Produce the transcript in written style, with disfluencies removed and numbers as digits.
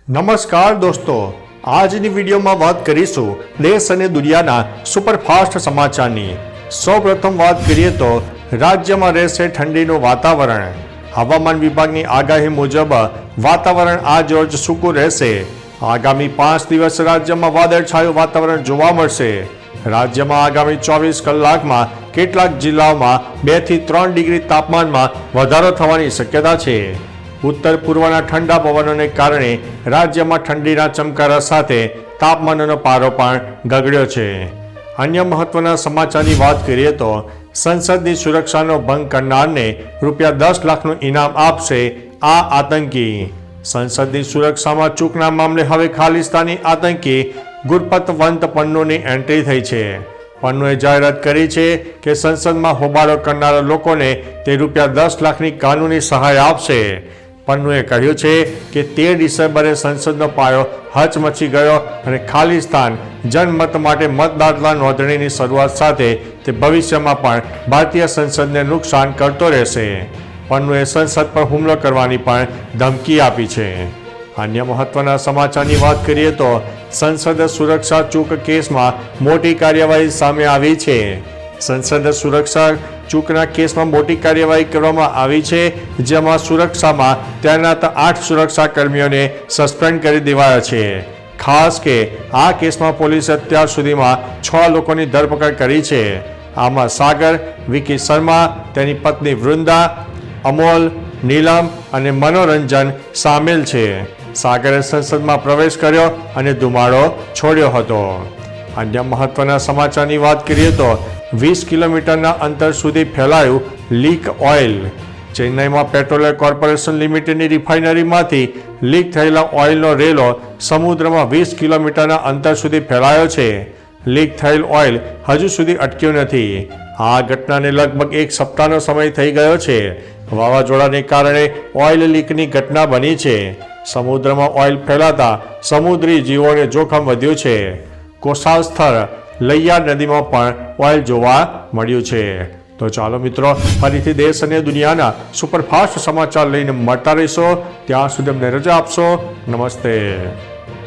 નમસ્કાર દોસ્તો, આજની વિડીયોમાં વાત કરીશું દેશ અને દુનિયાના સુપરફાસ્ટ સમાચારની। સૌપ્રથમ વાત કરીએ તો રાજ્યમાં રહેશે ઠંડીનું વાતાવરણ। હવામાન વિભાગની આગાહી મુજબ વાતાવરણ આજ રોજ સૂકું રહેશે। આગામી 5 દિવસ રાજ્યમાં વાદળછાયું વાતાવરણ જોવા મળશે। રાજ્યમાં આગામી 24 કલાકમાં કેટલાક જિલ્લાઓમાં 2 થી 3 ડિગ્રી તાપમાનમાં વધારો થવાની શક્યતા છે। ઉત્તર પૂર્વના ઠંડા પવનોને કારણે રાજ્યમાં ઠંડીના ચમકારા સાથે તાપમાનનો પારો પણ ગગડ્યો છે। અન્ય મહત્વના સમાચારની વાત કરીએ તો સંસદની સુરક્ષાનો ભંગ કરનારને ₹10 લાખનું ઇનામ આપશે આ આતંકી। સંસદની સુરક્ષામાં ચૂકના મામલે હવે ખાલિસ્તાની આતંકી ગુરપતવંત પન્નુની એન્ટ્રી થઈ છે। પન્નુએ જાહેરાત કરી છે કે સંસદમાં હોબાળો કરનારા લોકોને તે ₹10 લાખની કાનૂની સહાય આપશે। પન્નુએ કહ્યું છે કે 13 ડિસેમ્બરે સંસદનો પાયો હચમચી ગયો અને ખાલિસ્તાન જનમત માટે મતદાતા નોંધણીની શરૂઆત સાથે તે ભવિષ્યમાં પણ ભારતીય સંસદને નુકસાન કરતો રહેશે। પન્નુએ સંસદ પર હુમલો કરવાની પણ ધમકી આપી છે। અન્ય મહત્વના સમાચારની વાત કરીએ તો સંસદ સુરક્ષા ચૂક કેસમાં મોટી કાર્યવાહી સામે આવી છે। સંસદ સુરક્ષા ચૂકના કેસમાં મોટી કાર્યવાહી કરવામાં આવી છે, જેમાં સુરક્ષામાં તૈનાત 8 સુરક્ષા કર્મીઓને સસ્પેન્ડ કરી દેવાયા છે। ખાસ કે આ કેસમાં પોલીસે અત્યાર સુધીમાં 6 લોકોની ધરપકડ કરી છે। આમાં સાગર, વિકી શર્મા, તેની પત્ની વૃંદા, અમોલ, નીલમ અને મનોરંજન સામેલ છે। સાગરે સંસદમાં પ્રવેશ કર્યો અને ધુમાડો છોડ્યો હતો। અન્ય મહત્વના સમાચારની વાત કરીએ તો 20 કિલોમીટરના અંતર સુધી ફેલાયું લીક ઓઇલ। ચેન્નઈમાં પેટ્રોલિયમ કોર્પોરેશન લિમિટેડની રિફાઇનરીમાંથી લીક થયેલા ઓઇલનો રેલો સમુદ્રમાં 20 કિલોમીટરના અંતર સુધી ફેલાયો છે। લીક થયેલ ઓઇલ હજુ સુધી અટક્યું નથી। આ ઘટનાને લગભગ 1 સપ્તાહનો સમય થઈ ગયો છે। વાવાઝોડાને કારણે ઓઇલ લીકની ઘટના બની છે। સમુદ્રમાં ઓઇલ ફેલાતા સમુદ્રી જીવોને જોખમ વધ્યું છે। કોસાવ સ્થળ લૈયા નદીમાં પણ ઓઇલ જોવા મળ્યું છે। તો ચાલો મિત્રો, ફરીથી દેશ અને દુનિયાના સુપરફાસ્ટ સમાચાર લઈને મળતા રહીશો। ત્યાં સુધી અમને રજા આપશો। નમસ્તે।